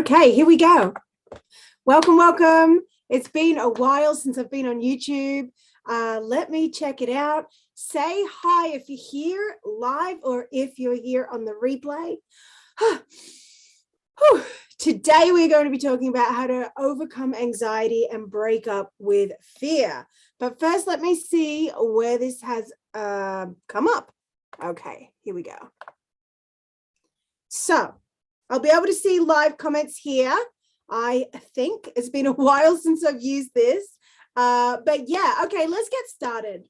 Okay, here we go. Welcome, welcome. It's been a while since I've been on YouTube. Let me check it out. Say hi if you're here live or if you're here on the replay. Today, we're going to be talking about how to overcome anxiety and break up with fear. But first, let me see where this has come up. Okay, here we go. So I'll be able to see live comments here. I think it's been a while since I've used this. But yeah, okay, let's get started.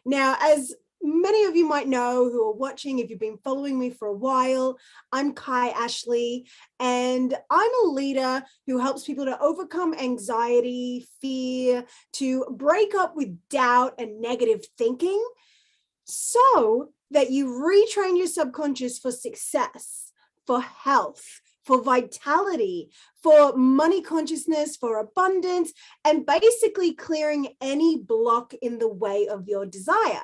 Now, as many of you might know who are watching, if you've been following me for a while, I'm Kai Ashley, and I'm a leader who helps people to overcome anxiety, fear, to break up with doubt and negative thinking so that you retrain your subconscious for success, for health, for vitality, for money consciousness, for abundance, and basically clearing any block in the way of your desire.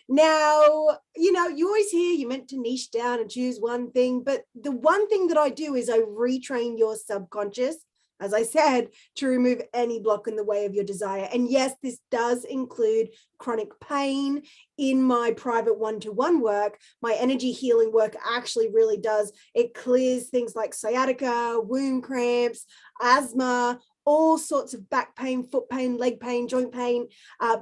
Now, you always hear you're meant to niche down and choose one thing, but the one thing that I do is I retrain your subconscious, as I said, to remove any block in the way of your desire. And yes, this does include chronic pain. In my private one-to-one work, my energy healing work actually really does. It clears things like sciatica, womb cramps, asthma, all sorts of back pain, foot pain, leg pain, joint pain,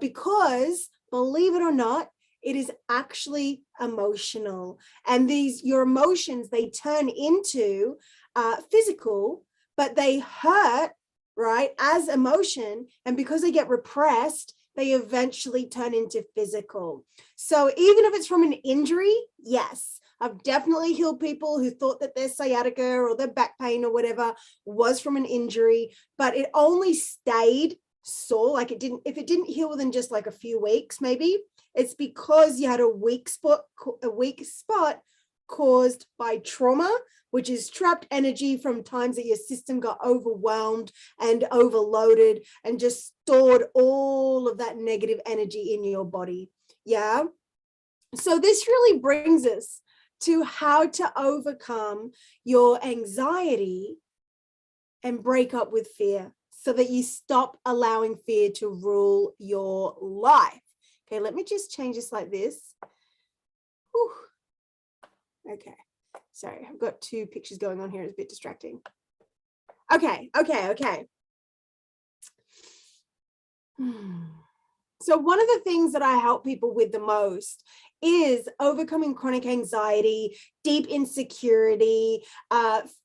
because believe it or not, it is actually emotional. And your emotions, they turn into physical, but they hurt, right, as emotion. And because they get repressed, they eventually turn into physical. So even if it's from an injury, yes, I've definitely healed people who thought that their sciatica or their back pain or whatever was from an injury, but it only stayed sore. Like if it didn't heal within just like a few weeks, maybe it's because you had a weak spot caused by trauma, which is trapped energy from times that your system got overwhelmed and overloaded and just stored all of that negative energy in your body. Yeah. So this really brings us to how to overcome your anxiety and break up with fear so that you stop allowing fear to rule your life. Okay, let me just change this like this. Whew. Okay. Sorry, I've got two pictures going on here. It's a bit distracting. Okay. So one of the things that I help people with the most is overcoming chronic anxiety, deep insecurity,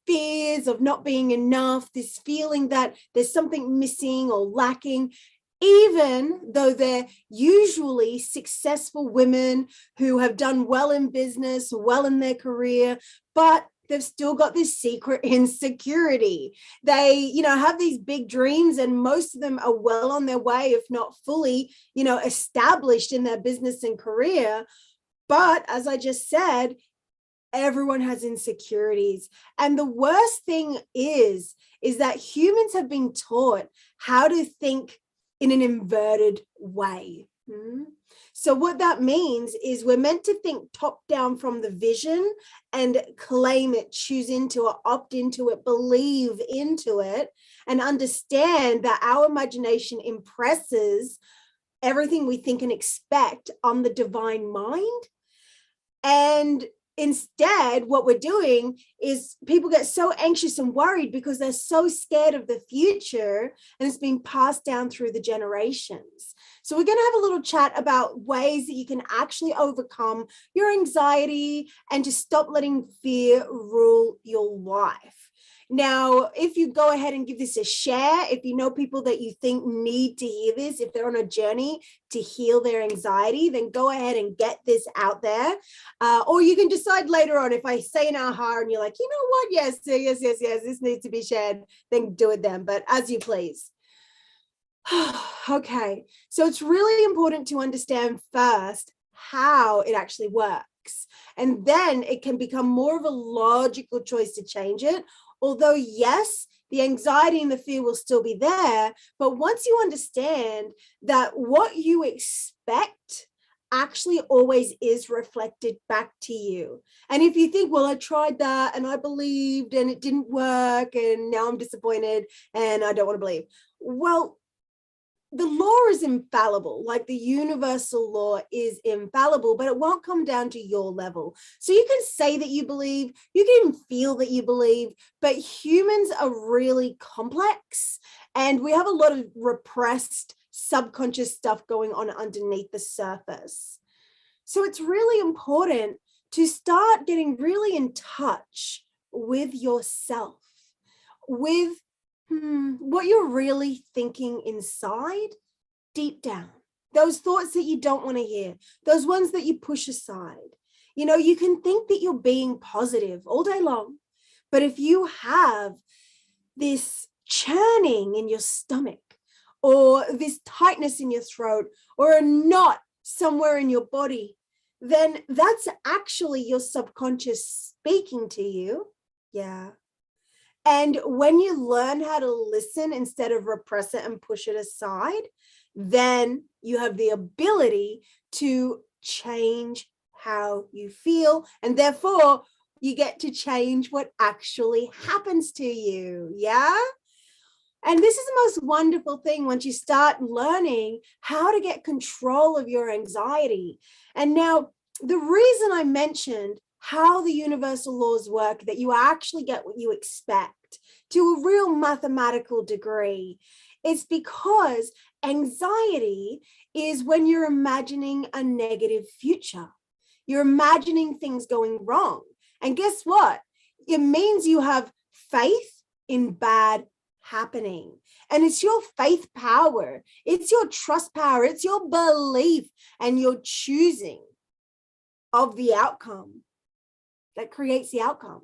fears of not being enough, this feeling that there's something missing or lacking, even though they're usually successful women who have done well in business, well in their career, but they've still got this secret insecurity. They, have these big dreams, and most of them are well on their way, if not fully, established in their business and career. But as I just said, everyone has insecurities. And the worst thing is that humans have been taught how to think in an inverted way. So what that means is we're meant to think top down from the vision and claim it, choose into it, opt into it, believe into it, and understand that our imagination impresses everything we think and expect on the divine mind. And instead, what we're doing is people get so anxious and worried because they're so scared of the future, and it's been passed down through the generations. So we're going to have a little chat about ways that you can actually overcome your anxiety and just stop letting fear rule your life. Now, if you go ahead and give this a share, if you know people that you think need to hear this, if they're on a journey to heal their anxiety, then go ahead and get this out there. Or you can decide later on, if I say an aha and you're like, you know what, yes, this needs to be shared, then do it then, but as you please. Okay, so it's really important to understand first how it actually works. And then it can become more of a logical choice to change it. Although, yes, the anxiety and the fear will still be there. But once you understand that what you expect actually always is reflected back to you. And if you think, well, I tried that and I believed and it didn't work and now I'm disappointed and I don't want to believe. Well, the law is infallible, like the universal law is infallible, but it won't come down to your level. So you can say that you believe, you can even feel that you believe, but humans are really complex and we have a lot of repressed subconscious stuff going on underneath the surface. So it's really important to start getting really in touch with yourself, with what you're really thinking inside, deep down, those thoughts that you don't want to hear, those ones that you push aside. You know, you can think that you're being positive all day long, but if you have this churning in your stomach or this tightness in your throat or a knot somewhere in your body, then that's actually your subconscious speaking to you. Yeah. And when you learn how to listen instead of repress it and push it aside, then you have the ability to change how you feel. And therefore, you get to change what actually happens to you. Yeah. And this is the most wonderful thing once you start learning how to get control of your anxiety. And now, the reason I mentioned how the universal laws work, that you actually get what you expect to a real mathematical degree, is because anxiety is when you're imagining a negative future. You're imagining things going wrong. And guess what? It means you have faith in bad happening. And it's your faith power. It's your trust power. It's your belief and your choosing of the outcome that creates the outcome.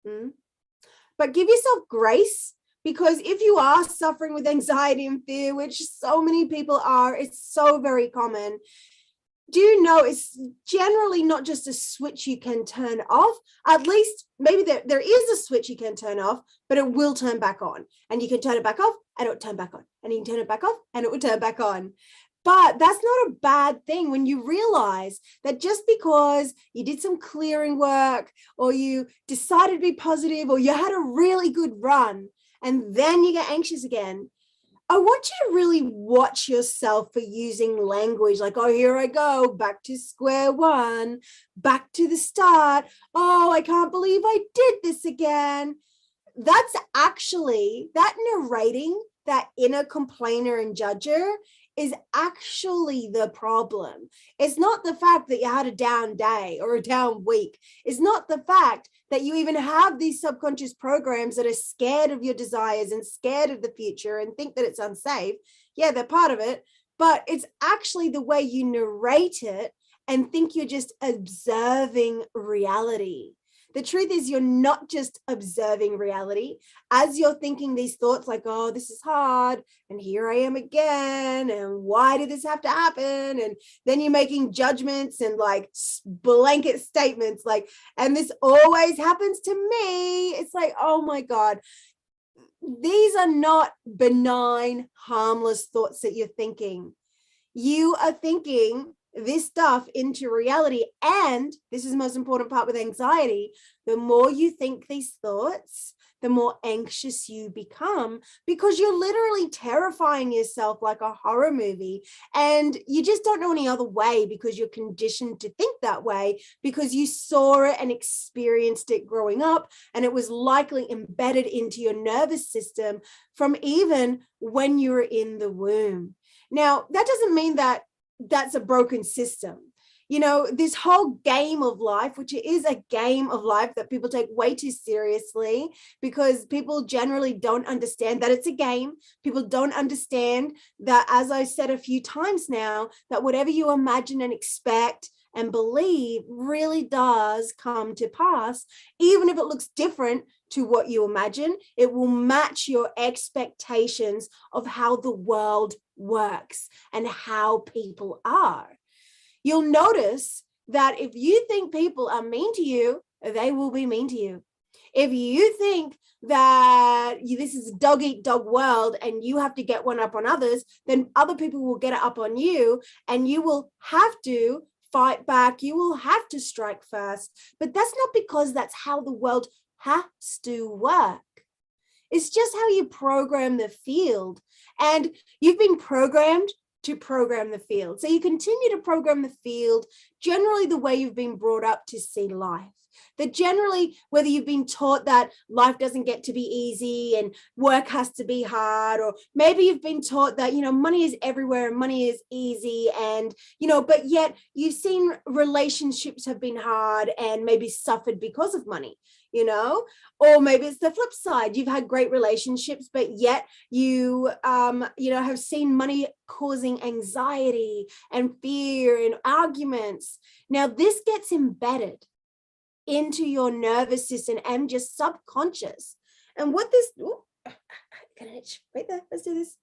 But give yourself grace, because if you are suffering with anxiety and fear, which so many people are, it's so very common, do know it's generally not just a switch you can turn off. At least maybe there is a switch you can turn off, but it will turn back on. And you can turn it back off and it will turn back on. And you can turn it back off and it will turn back on. But that's not a bad thing when you realize that just because you did some clearing work or you decided to be positive or you had a really good run and then you get anxious again, I want you to really watch yourself for using language like, oh, here I go, back to square one, back to the start. Oh, I can't believe I did this again. That's actually, that narrating, that inner complainer and judger is actually the problem. It's not the fact that you had a down day or a down week. It's not the fact that you even have these subconscious programs that are scared of your desires and scared of the future and think that it's unsafe. Yeah, they're part of it, but it's actually the way you narrate it and think you're just observing reality. The truth is you're not just observing reality. As you're thinking these thoughts like, oh, this is hard, and here I am again, and why did this have to happen? And then you're making judgments and like blanket statements like, and this always happens to me. It's like, oh my God, these are not benign, harmless thoughts that you're thinking. You are thinking this stuff into reality. And this is the most important part with anxiety. The more you think these thoughts, the more anxious you become, because you're literally terrifying yourself like a horror movie. And you just don't know any other way because you're conditioned to think that way because you saw it and experienced it growing up. And it was likely embedded into your nervous system from even when you were in the womb. Now, that doesn't mean that that's a broken system. You know, this whole game of life, which is a game of life that people take way too seriously because people generally don't understand that it's a game. People don't understand that, as I said a few times now, that whatever you imagine and expect and believe really does come to pass. Even if it looks different to what you imagine, it will match your expectations of how the world works and how people are. You'll notice that if you think people are mean to you, they will be mean to you. If you think that this is a dog eat dog world and you have to get one up on others, then other people will get it up on you, and you will have to fight back. You will have to strike first. But that's not because that's how the world has to work. It's just how you program the field. And you've been programmed to program the field. So you continue to program the field generally the way you've been brought up to see life. That generally, whether you've been taught that life doesn't get to be easy and work has to be hard, or maybe you've been taught that, money is everywhere and money is easy, and, but yet you've seen relationships have been hard and maybe suffered because of money, or maybe it's the flip side. You've had great relationships, but yet you, have seen money causing anxiety and fear and arguments. Now, this gets embedded into your nervous system and just subconscious. And what this, wait there, let's do this.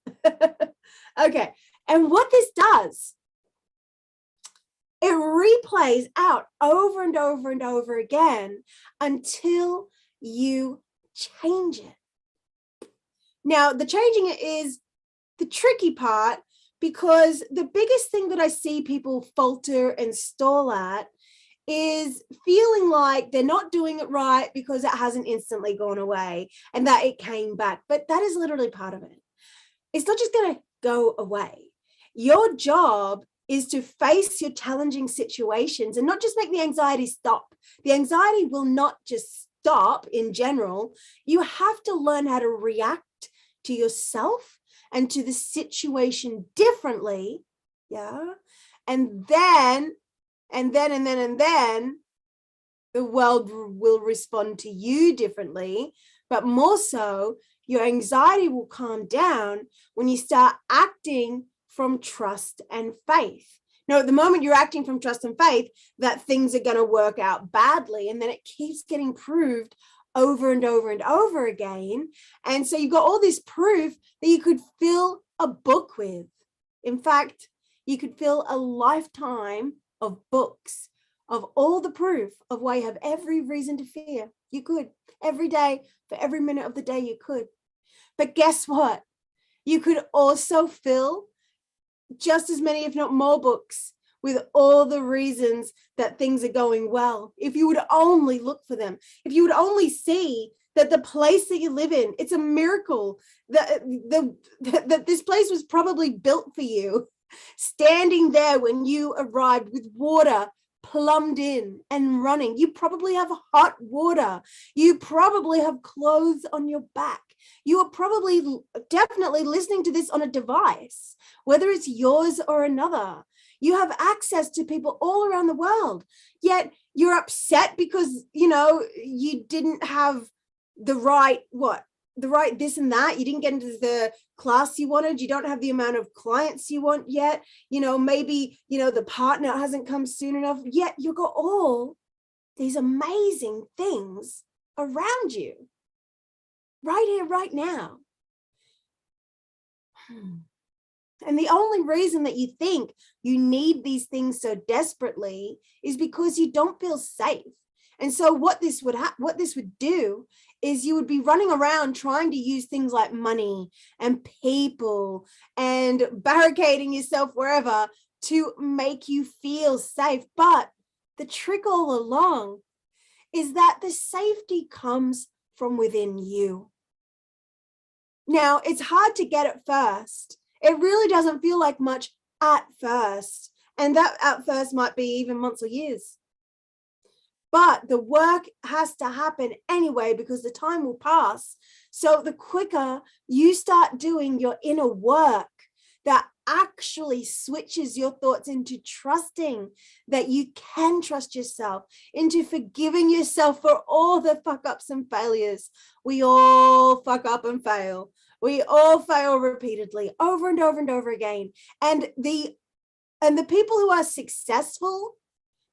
Okay. And what this does, it replays out over and over and over again until you change it. Now, the changing it is the tricky part, because the biggest thing that I see people falter and stall at is feeling like they're not doing it right because it hasn't instantly gone away and that it came back. But that is literally part of it. It's not just going to go away. Your job is to face your challenging situations and not just make the anxiety stop. The anxiety will not just stop in general. You have to learn how to react to yourself and to the situation differently. Yeah. And then the world will respond to you differently. But more so, your anxiety will calm down when you start acting from trust and faith. Now, at the moment you're acting from trust and faith that things are going to work out badly, and then it keeps getting proved over and over and over again. And so you've got all this proof that you could fill a book with. In fact, you could fill a lifetime of books of all the proof of why you have every reason to fear. You could every day, for every minute of the day, you could. But guess what? You could also fill just as many, if not more, books with all the reasons that things are going well. If you would only look for them, if you would only see that the place that you live in, it's a miracle that this place was probably built for you. Standing there when you arrived with water plumbed in and running. You probably have hot water. You probably have clothes on your back. You are probably definitely listening to this on a device, whether it's yours or another. You have access to people all around the world, yet you're upset because, you didn't have the right this and that. You didn't get into the class you wanted. You don't have the amount of clients you want yet. Maybe, the partner hasn't come soon enough. Yet you've got all these amazing things around you right here, right now. And the only reason that you think you need these things so desperately is because you don't feel safe. And so what this would do is you would be running around trying to use things like money and people and barricading yourself wherever to make you feel safe. But the trick all along is that the safety comes from within you. Now, it's hard to get at first. It really doesn't feel like much at first. And that at first might be even months or years. But the work has to happen anyway, because the time will pass. So the quicker you start doing your inner work that actually switches your thoughts into trusting that you can trust yourself, into forgiving yourself for all the fuck ups and failures. We all fuck up and fail. We all fail repeatedly over and over and over again. And the people who are successful,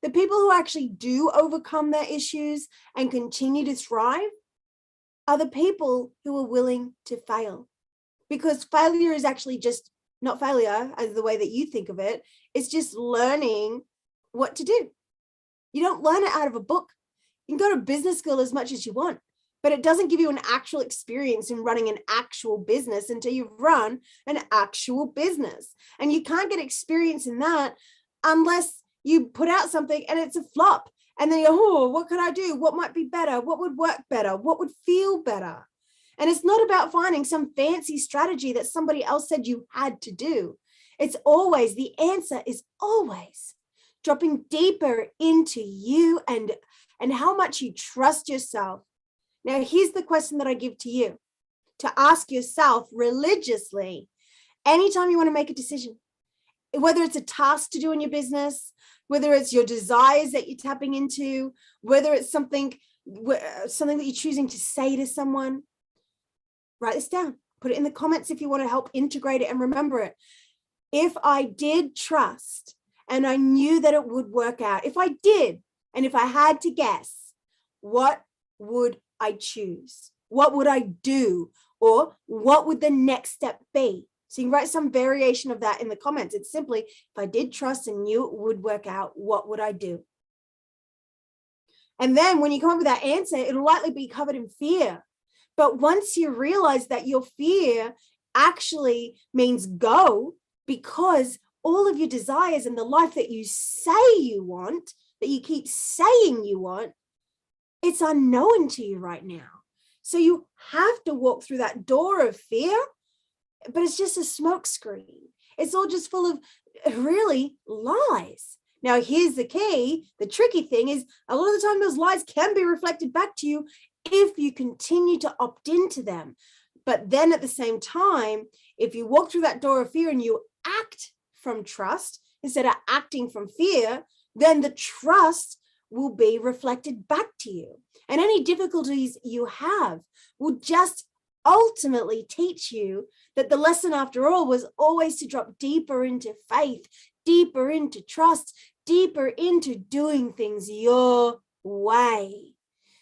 the people who actually do overcome their issues and continue to thrive, are the people who are willing to fail. Because failure is actually just not failure as the way that you think of it. It's just learning what to do. You don't learn it out of a book. You can go to business school as much as you want. but it doesn't give you an actual experience in running an actual business until you've run an actual business. And you can't get experience in that unless you put out something and it's a flop. And then you go, oh, what could I do? What might be better? What would work better? What would feel better? And it's not about finding some fancy strategy that somebody else said you had to do. It's always, the answer is always dropping deeper into you and how much you trust yourself. Now, here's the question that I give to you to ask yourself religiously anytime you want to make a decision, whether it's a task to do in your business, whether it's your desires that you're tapping into, whether it's something that you're choosing to say to someone. Write this down. Put it in the comments if you want to help integrate it and remember it. If I did trust and I knew that it would work out, if I did, and if I had to guess, what would I choose? What would I do? Or what would the next step be? So you can write some variation of that in the comments. It's simply, if I did trust and knew it would work out, what would I do? And then when you come up with that answer, it'll likely be covered in fear. But once you realize that your fear actually means go, because all of your desires and the life that you say you want, that you keep saying you want, it's unknown to you right now. So you have to walk through that door of fear, but it's just a smoke screen. It's all just full of really lies. Now, here's the key. The tricky thing is a lot of the time those lies can be reflected back to you if you continue to opt into them. But then at the same time, if you walk through that door of fear and you act from trust instead of acting from fear, then the trust will be reflected back to you. And any difficulties you have will just ultimately teach you that the lesson after all was always to drop deeper into faith, deeper into trust, deeper into doing things your way.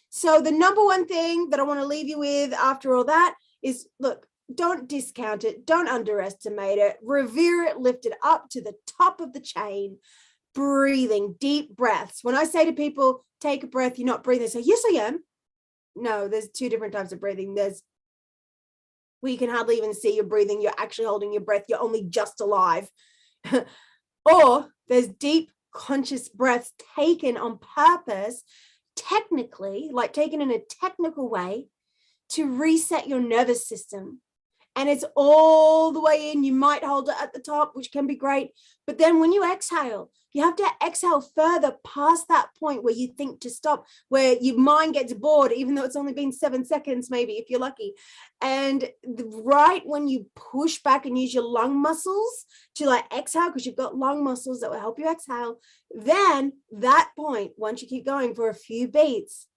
So the number one thing that I want to leave you with after all that is, look, don't discount it. Don't underestimate it. Revere it, lift it up to the top of the chain. Breathing, deep breaths. When I say to people, take a breath, you're not breathing. They say, yes, I am. No, there's two different types of breathing. There's where you can hardly even see your breathing. You're actually holding your breath. You're only just alive. Or there's deep conscious breaths taken on purpose, technically, like taken in a technical way to reset your nervous system. And it's all the way in. You might hold it at the top, which can be great. But then when you exhale, you have to exhale further past that point where you think to stop, where your mind gets bored, even though it's only been 7 seconds, maybe, if you're lucky. And right when you push back and use your lung muscles to like exhale, because you've got lung muscles that will help you exhale, then that point, once you keep going for a few beats,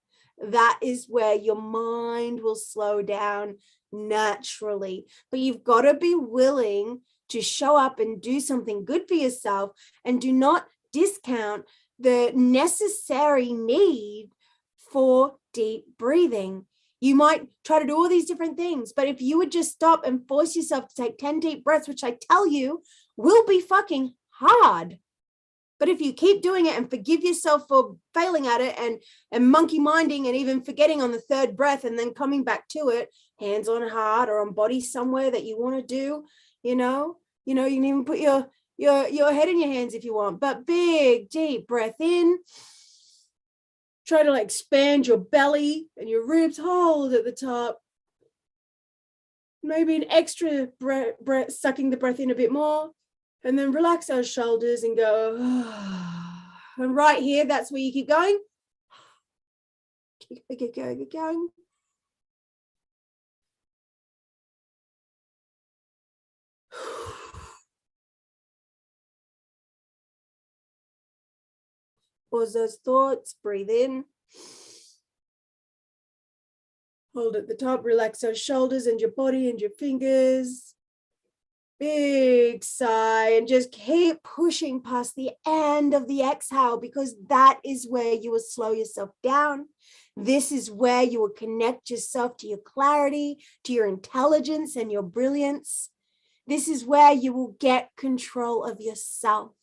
that is where your mind will slow down naturally. But you've got to be willing to show up and do something good for yourself, and do not discount the necessary need for deep breathing. You might try to do all these different things, but if you would just stop and force yourself to take 10 deep breaths, which I tell you will be fucking hard, but if you keep doing it and forgive yourself for failing at it and monkey minding and even forgetting on the third breath and then coming back to it, hands on heart or on body somewhere that you want to do, you can even put your head in your hands if you want, but big, deep breath in. Try to like expand your belly and your ribs, hold at the top. Maybe an extra breath, sucking the breath in a bit more. And then relax those shoulders and go. And right here, that's where you keep going. Keep going. Pause those thoughts, breathe in. Hold at the top, relax those shoulders and your body and your fingers. Big sigh, and just keep pushing past the end of the exhale, because that is where you will slow yourself down. This is where you will connect yourself to your clarity, to your intelligence and your brilliance. This is where you will get control of yourself.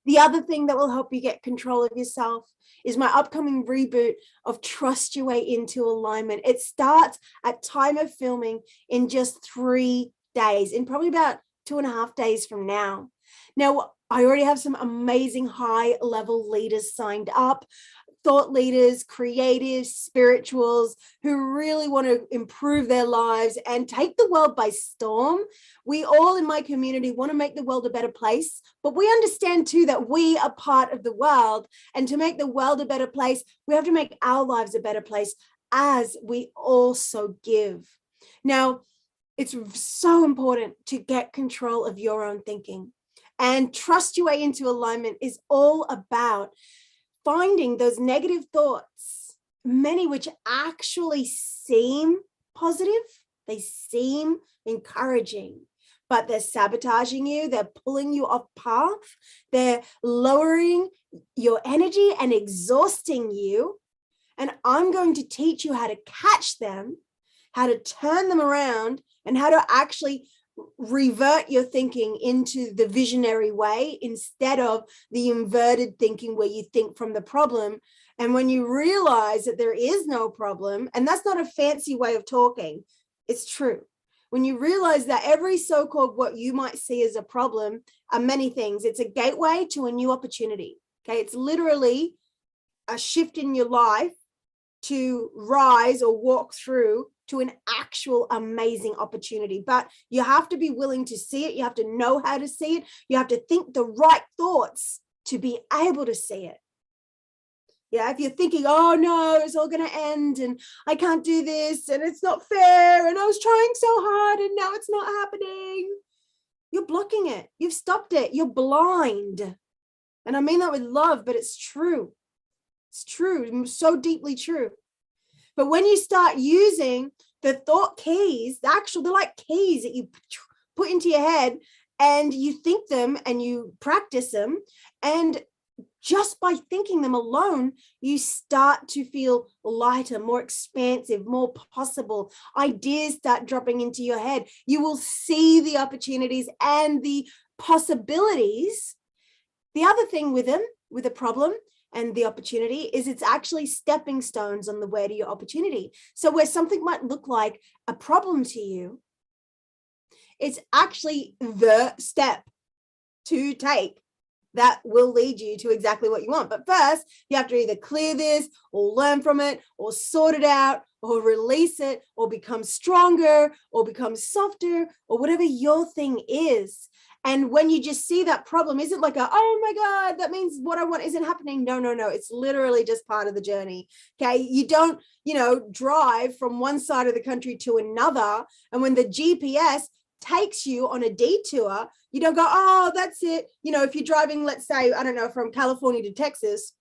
The other thing that will help you get control of yourself is my upcoming reboot of Trust Your Way into Alignment. It starts at time of filming in just 3 days, in probably about 2.5 days from now. Now, I already have some amazing high-level leaders signed up, thought leaders, creatives, spirituals who really want to improve their lives and take the world by storm. We all in my community want to make the world a better place, but we understand too that we are part of the world. And to make the world a better place, we have to make our lives a better place as we also give. Now, it's so important to get control of your own thinking. And Trust Your Way into Alignment is all about finding those negative thoughts, many which actually seem positive, they seem encouraging, but they're sabotaging you, they're pulling you off path, they're lowering your energy and exhausting you. And I'm going to teach you how to catch them, how to turn them around, and how to actually revert your thinking into the visionary way instead of the inverted thinking where you think from the problem. And when you realize that there is no problem, and that's not a fancy way of talking, it's true. When you realize that every so-called what you might see as a problem are many things, it's a gateway to a new opportunity. Okay, it's literally a shift in your life to rise or walk through to an actual amazing opportunity. But you have to be willing to see it. You have to know how to see it. You have to think the right thoughts to be able to see it. Yeah, if you're thinking, oh no, it's all going to end and I can't do this and it's not fair and I was trying so hard and now it's not happening, you're blocking it. You've stopped it. You're blind. And I mean that with love, but it's true. It's true, so deeply true. But when you start using the thought keys, they're like keys that you put into your head and you think them and you practice them. And just by thinking them alone, you start to feel lighter, more expansive, more possible. Ideas start dropping into your head. You will see the opportunities and the possibilities. The other thing with them, with a problem, and the opportunity is it's actually stepping stones on the way to your opportunity. So where something might look like a problem to you, it's actually the step to take that will lead you to exactly what you want. But first, you have to either clear this or learn from it or sort it out or release it or become stronger or become softer or whatever your thing is. And when you just see that problem, isn't like oh my God, that means what I want isn't happening. No. It's literally just part of the journey. Okay. You don't, drive from one side of the country to another. And when the GPS takes you on a detour, you don't go, oh, that's it. If you're driving, let's say, I don't know, from California to Texas,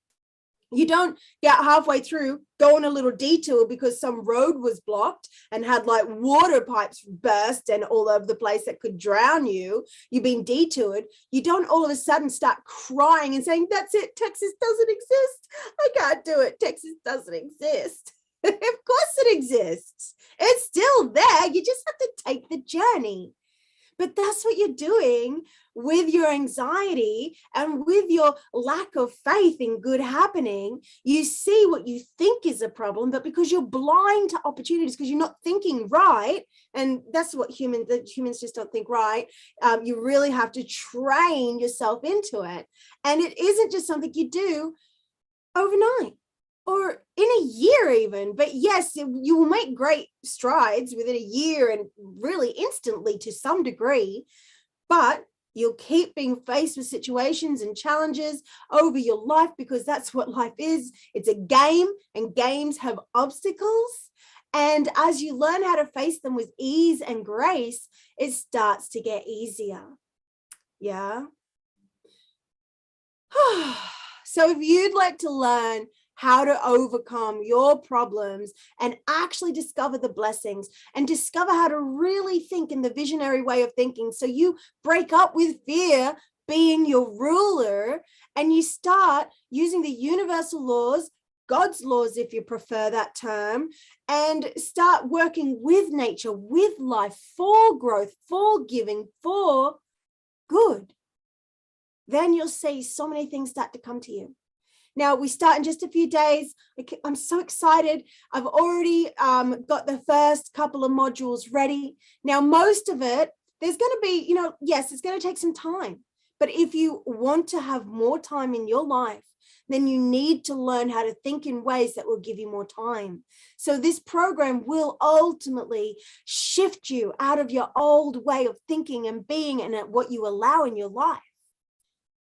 you don't get halfway through, go on a little detour because some road was blocked and had like water pipes burst and all over the place that could drown you. You've been detoured. You don't all of a sudden start crying and saying, that's it, Texas doesn't exist. I can't do it. Texas doesn't exist. Of course it exists. It's still there. You just have to take the journey. But that's what you're doing with your anxiety and with your lack of faith in good happening. You see what you think is a problem, but because you're blind to opportunities, because you're not thinking right, and that's what humans just don't think right, you really have to train yourself into it. And it isn't just something you do overnight or in a year even, but yes, you will make great strides within a year and really instantly to some degree, but you'll keep being faced with situations and challenges over your life because that's what life is. It's a game and games have obstacles. And as you learn how to face them with ease and grace, it starts to get easier. Yeah. So if you'd like to learn how to overcome your problems and actually discover the blessings and discover how to really think in the visionary way of thinking, so you break up with fear being your ruler and you start using the universal laws, God's laws, if you prefer that term, and start working with nature, with life, for growth, for giving, for good. then you'll see so many things start to come to you. Now, we start in just a few days. I'm so excited. I've already got the first couple of modules ready. Now, most of it, there's going to be, yes, it's going to take some time. But if you want to have more time in your life, then you need to learn how to think in ways that will give you more time. So this program will ultimately shift you out of your old way of thinking and being and at what you allow in your life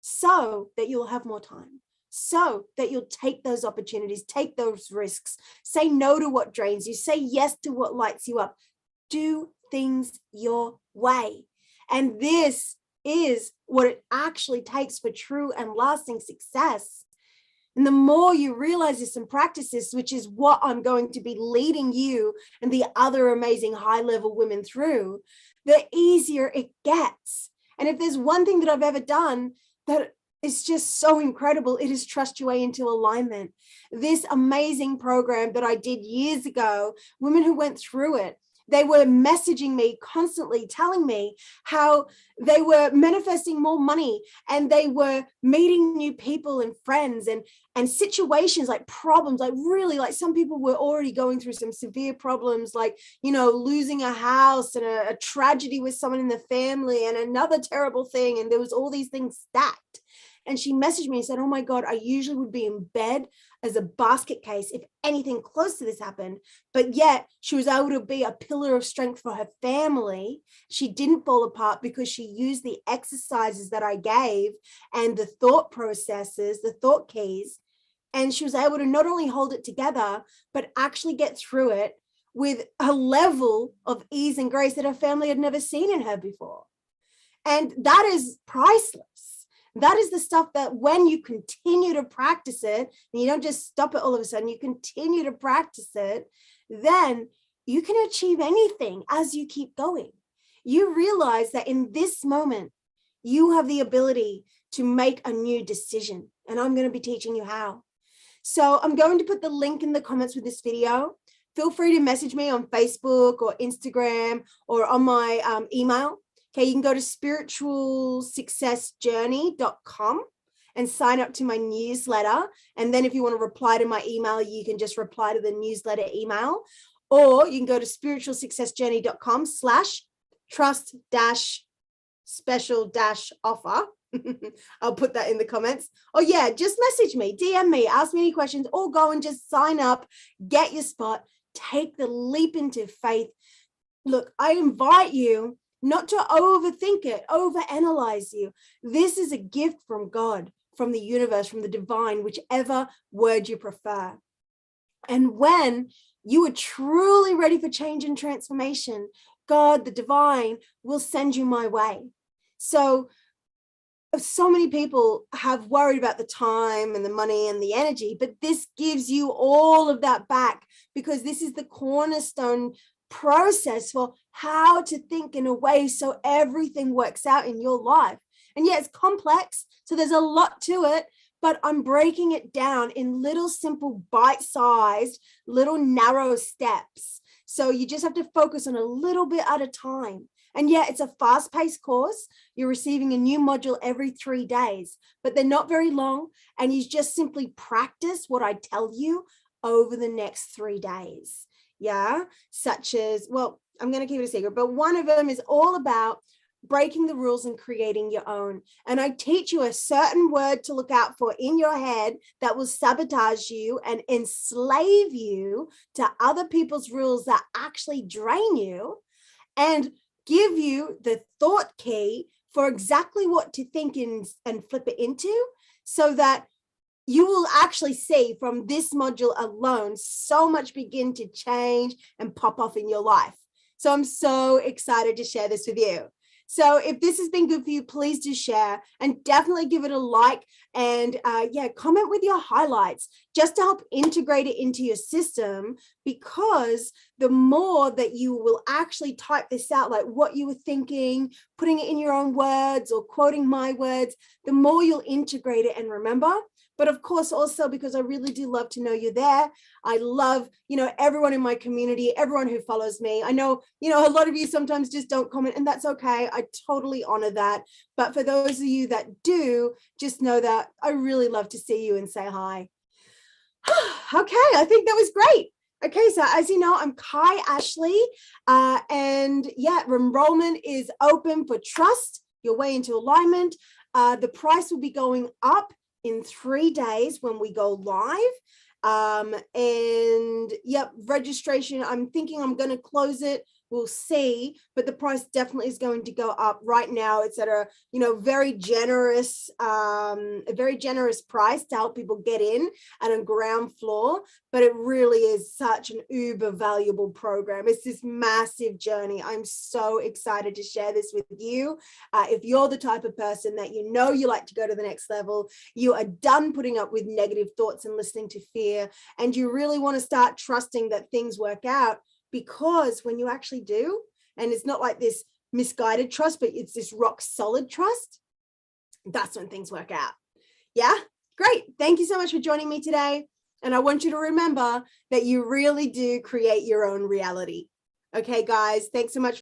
so that you'll have more time. So that you'll take those opportunities, take those risks, say no to what drains you, say yes to what lights you up, do things your way. And this is what it actually takes for true and lasting success. And the more you realize this and practice this, which is what I'm going to be leading you and the other amazing high-level women through, the easier it gets. And if there's one thing that I've ever done that is just so incredible, it is trust your way into alignment. This amazing program that I did years ago, women who went through it, they were messaging me constantly, telling me how they were manifesting more money and they were meeting new people and friends and situations like problems, like really like some people were already going through some severe problems, like, losing a house and a tragedy with someone in the family and another terrible thing. And there was all these things stacked. And she messaged me and said, oh my God, I usually would be in bed as a basket case if anything close to this happened. But yet she was able to be a pillar of strength for her family. She didn't fall apart because she used the exercises that I gave and the thought processes, the thought keys. And she was able to not only hold it together, but actually get through it with a level of ease and grace that her family had never seen in her before. And that is priceless. That is the stuff that when you continue to practice it, and you don't just stop it all of a sudden, you continue to practice it, then you can achieve anything as you keep going. You realize that in this moment, you have the ability to make a new decision. And I'm going to be teaching you how. So I'm going to put the link in the comments with this video. Feel free to message me on Facebook or Instagram or on my email. Okay, you can go to spiritualsuccessjourney.com and sign up to my newsletter. And then if you want to reply to my email, you can just reply to the newsletter email. Or you can go to spiritualsuccessjourney.com/trust-special-offer. I'll put that in the comments. Oh yeah, just message me, DM me, ask me any questions, or go and just sign up, get your spot, take the leap into faith. Look, I invite you not to overthink it, overanalyze you. This is a gift from God, from the universe, from the divine, whichever word you prefer. And when you are truly ready for change and transformation, God, the divine, will send you my way. So many people have worried about the time and the money and the energy, but this gives you all of that back because this is the cornerstone process for how to think in a way so everything works out in your life. And yeah, it's complex, so there's a lot to it, but I'm breaking it down in little simple bite-sized little narrow steps, so you just have to focus on a little bit at a time. And yeah, it's a fast-paced course. You're receiving a new module every 3 days, but they're not very long, and you just simply practice what I tell you over the next 3 days. Yeah, such as, well, I'm going to keep it a secret, but one of them is all about breaking the rules and creating your own. And I teach you a certain word to look out for in your head that will sabotage you and enslave you to other people's rules that actually drain you, and give you the thought key for exactly what to think and flip it into, so that you will actually see from this module alone so much begin to change and pop off in your life. So I'm so excited to share this with you. So if this has been good for you, please do share and definitely give it a like, and comment with your highlights just to help integrate it into your system, because the more that you will actually type this out, like what you were thinking, putting it in your own words or quoting my words, the more you'll integrate it. And remember, But of course, also because I really do love to know you're there. I love, everyone in my community, everyone who follows me. I know, a lot of you sometimes just don't comment, and that's okay. I totally honor that. But for those of you that do, just know that I really love to see you and say hi. Okay, I think that was great. Okay, so as you know, I'm Kai Ashley, and yeah, enrollment is open for Trust Your Way into Alignment. The price will be going up in 3 days when we go live. And yep, registration, I'm thinking I'm going to close it. We'll see, but the price definitely is going to go up. Right now it's at a very generous price to help people get in at a ground floor, but it really is such an uber valuable program. It's this massive journey. I'm so excited to share this with you. If you're the type of person that you like to go to the next level, you are done putting up with negative thoughts and listening to fear, and you really want to start trusting that things work out. Because when you actually do, and it's not like this misguided trust, but it's this rock solid trust, that's when things work out. Yeah, great. Thank you so much for joining me today. And I want you to remember that you really do create your own reality. Okay, guys, thanks so much.